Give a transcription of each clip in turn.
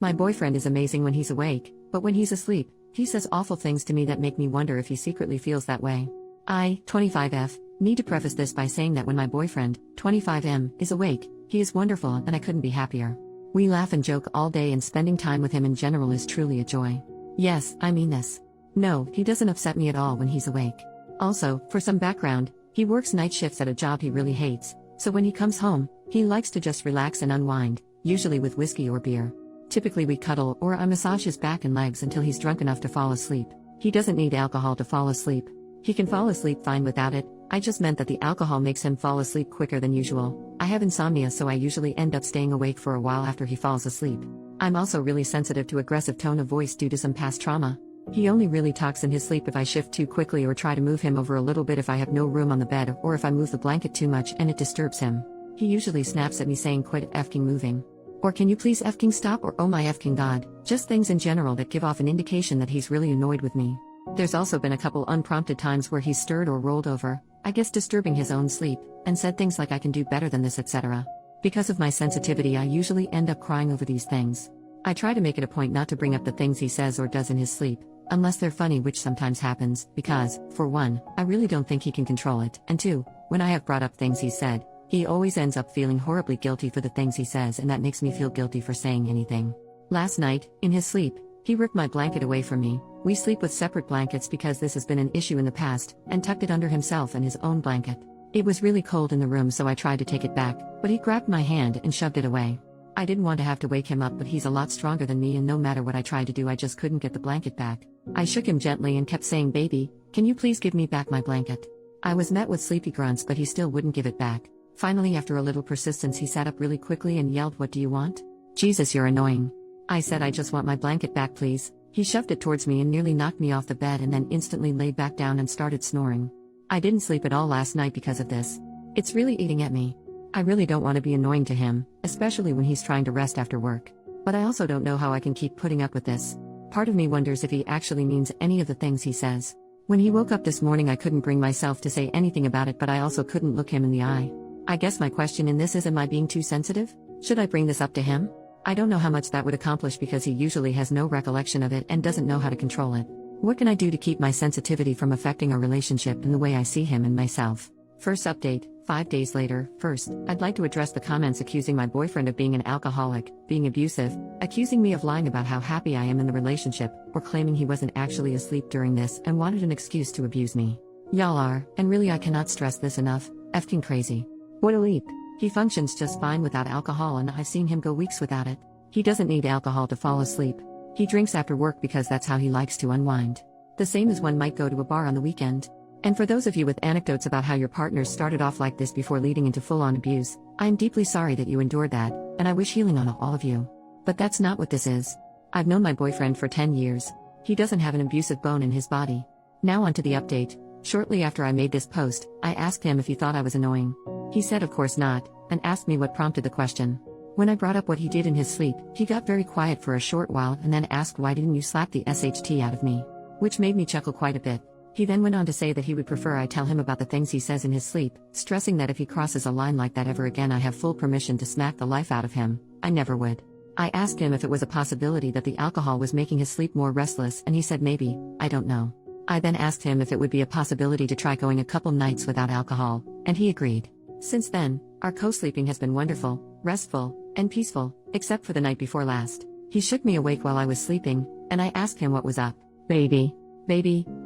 My boyfriend is amazing when he's awake, but when he's asleep, he says awful things to me that make me wonder if he secretly feels that way. I, 25F, need to preface this by saying that when my boyfriend, 25M, is awake, he is wonderful and I couldn't be happier. We laugh and joke all day and spending time with him in general is truly a joy. Yes, I mean this. No, he doesn't upset me at all when he's awake. Also, for some background, he works night shifts at a job he really hates, so when he comes home, he likes to just relax and unwind, usually with whiskey or beer. Typically we cuddle or I massage his back and legs until he's drunk enough to fall asleep. He doesn't need alcohol to fall asleep. He can fall asleep fine without it. I just meant that the alcohol makes him fall asleep quicker than usual. I have insomnia, so I usually end up staying awake for a while after he falls asleep. I'm also really sensitive to aggressive tone of voice due to some past trauma. He only really talks in his sleep if I shift too quickly or try to move him over a little bit if I have no room on the bed or if I move the blanket too much and it disturbs him. He usually snaps at me saying quit effing moving. Or can you please effing stop, or oh my effing god, just things in general that give off an indication that he's really annoyed with me. There's also been a couple unprompted times where he's stirred or rolled over, I guess disturbing his own sleep, and said things like I can do better than this, etc. Because of my sensitivity, I usually end up crying over these things. I try to make it a point not to bring up the things he says or does in his sleep, unless they're funny, which sometimes happens, because, for one, I really don't think he can control it, and two, when I have brought up things he said, he always ends up feeling horribly guilty for the things he says, and that makes me feel guilty for saying anything. Last night, in his sleep, he ripped my blanket away from me. We sleep with separate blankets because this has been an issue in the past, and tucked it under himself and his own blanket. It was really cold in the room, so I tried to take it back, but he grabbed my hand and shoved it away. I didn't want to have to wake him up, but he's a lot stronger than me, and no matter what I tried to do, I just couldn't get the blanket back. I shook him gently and kept saying, "Baby, can you please give me back my blanket?" I was met with sleepy grunts, but he still wouldn't give it back. Finally, after a little persistence, he sat up really quickly and yelled, "What do you want?" "Jesus, you're annoying." I said, "I just want my blanket back, please." He shoved it towards me and nearly knocked me off the bed, and then instantly laid back down and started snoring. I didn't sleep at all last night because of this. It's really eating at me. I really don't want to be annoying to him, especially when he's trying to rest after work. But I also don't know how I can keep putting up with this. Part of me wonders if he actually means any of the things he says. When he woke up this morning, I couldn't bring myself to say anything about it, but I also couldn't look him in the eye. I guess my question in this is, am I being too sensitive? Should I bring this up to him? I don't know how much that would accomplish because he usually has no recollection of it and doesn't know how to control it. What can I do to keep my sensitivity from affecting our relationship and the way I see him and myself? First update, 5 days later. First, I'd like to address the comments accusing my boyfriend of being an alcoholic, being abusive, accusing me of lying about how happy I am in the relationship, or claiming he wasn't actually asleep during this and wanted an excuse to abuse me. Y'all are, and really I cannot stress this enough, effing crazy. What a leap. He functions just fine without alcohol, and I've seen him go weeks without it. He doesn't need alcohol to fall asleep. He drinks after work because that's how he likes to unwind. The same as one might go to a bar on the weekend. And for those of you with anecdotes about how your partners started off like this before leading into full-on abuse, I am deeply sorry that you endured that, and I wish healing on all of you. But that's not what this is. I've known my boyfriend for 10 years. He doesn't have an abusive bone in his body. Now on to the update. Shortly after I made this post, I asked him if he thought I was annoying. He said of course not, and asked me what prompted the question. When I brought up what he did in his sleep, he got very quiet for a short while and then asked, "Why didn't you slap the SHT out of me?" Which made me chuckle quite a bit. He then went on to say that he would prefer I tell him about the things he says in his sleep, stressing that if he crosses a line like that ever again, I have full permission to smack the life out of him. I never would. I asked him if it was a possibility that the alcohol was making his sleep more restless, and he said maybe, I don't know. I then asked him if it would be a possibility to try going a couple nights without alcohol, and he agreed. Since then, our co-sleeping has been wonderful, restful, and peaceful, except for the night before last. He shook me awake while I was sleeping, and I asked him what was up. Baby,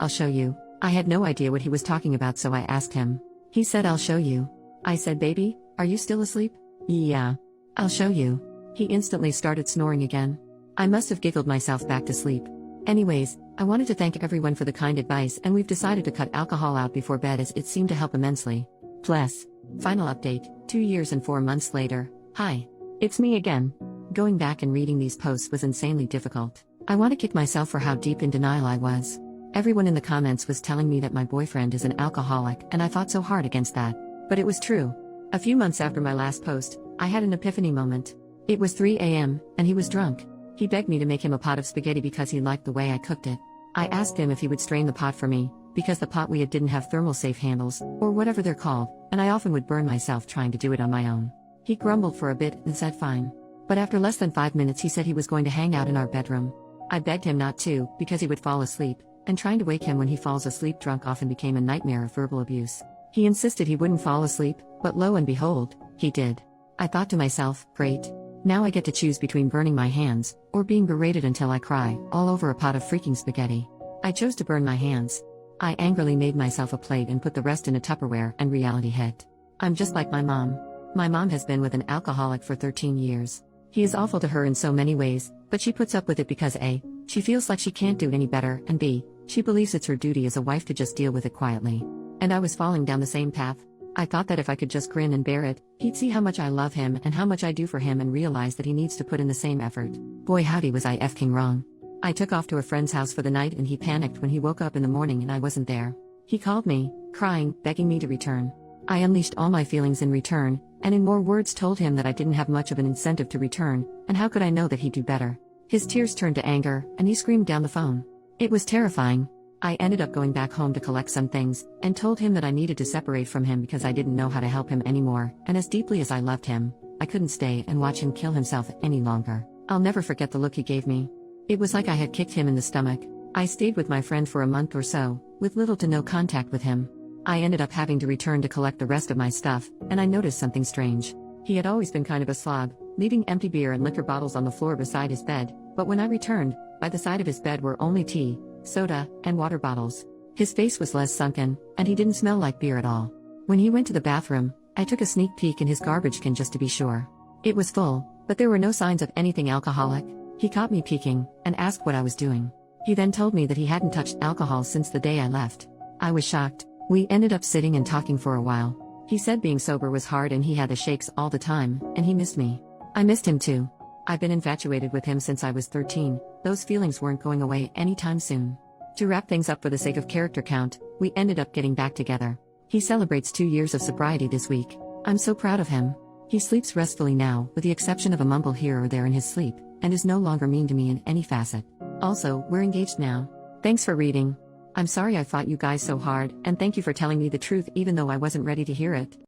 I'll show you. I had no idea what he was talking about, so I asked him. He said, "I'll show you." I said, "Baby, are you still asleep?" "Yeah. I'll show you." He instantly started snoring again. I must have giggled myself back to sleep. Anyways, I wanted to thank everyone for the kind advice, and we've decided to cut alcohol out before bed as it seemed to help immensely. Bless. Final update, 2 years and 4 months later. Hi. It's me again. Going back and reading these posts was insanely difficult. I want to kick myself for how deep in denial I was. Everyone in the comments was telling me that my boyfriend is an alcoholic, and I fought so hard against that. But it was true. A few months after my last post, I had an epiphany moment. It was 3 a.m., and he was drunk. He begged me to make him a pot of spaghetti because he liked the way I cooked it. I asked him if he would strain the pot for me, because the pot we had didn't have thermal safe handles, or whatever they're called, and I often would burn myself trying to do it on my own. He grumbled for a bit and said fine. But after less than 5 minutes, he said he was going to hang out in our bedroom. I begged him not to, because he would fall asleep, and trying to wake him when he falls asleep drunk often became a nightmare of verbal abuse. He insisted he wouldn't fall asleep, but lo and behold, he did. I thought to myself, great. Now I get to choose between burning my hands, or being berated until I cry, all over a pot of freaking spaghetti. I chose to burn my hands. I angrily made myself a plate and put the rest in a Tupperware, and reality hit. I'm just like my mom. My mom has been with an alcoholic for 13 years. He is awful to her in so many ways, but she puts up with it because A, she feels like she can't do any better, and B, she believes it's her duty as a wife to just deal with it quietly. And I was falling down the same path. I thought that if I could just grin and bear it, he'd see how much I love him and how much I do for him and realize that he needs to put in the same effort. Boy howdy was I f***ing wrong. I took off to a friend's house for the night and he panicked when he woke up in the morning and I wasn't there. He called me, crying, begging me to return. I unleashed all my feelings in return, and in more words told him that I didn't have much of an incentive to return, and how could I know that he'd do better? His tears turned to anger, and he screamed down the phone. It was terrifying. I ended up going back home to collect some things, and told him that I needed to separate from him because I didn't know how to help him anymore, and as deeply as I loved him, I couldn't stay and watch him kill himself any longer. I'll never forget the look he gave me. It was like I had kicked him in the stomach. I stayed with my friend for a month or so, with little to no contact with him. I ended up having to return to collect the rest of my stuff, and I noticed something strange. He had always been kind of a slob, leaving empty beer and liquor bottles on the floor beside his bed, but when I returned, by the side of his bed were only tea, soda, and water bottles. His face was less sunken, and he didn't smell like beer at all. When he went to the bathroom, I took a sneak peek in his garbage can just to be sure. It was full, but there were no signs of anything alcoholic. He caught me peeking, and asked what I was doing. He then told me that he hadn't touched alcohol since the day I left. I was shocked. We ended up sitting and talking for a while. He said being sober was hard and he had the shakes all the time, and he missed me. I missed him too. I've been infatuated with him since I was 13, those feelings weren't going away anytime soon. To wrap things up for the sake of character count, we ended up getting back together. He celebrates 2 years of sobriety this week. I'm so proud of him. He sleeps restfully now, with the exception of a mumble here or there in his sleep, and is no longer mean to me in any facet. Also, we're engaged now. Thanks for reading. I'm sorry I fought you guys so hard, and thank you for telling me the truth even though I wasn't ready to hear it.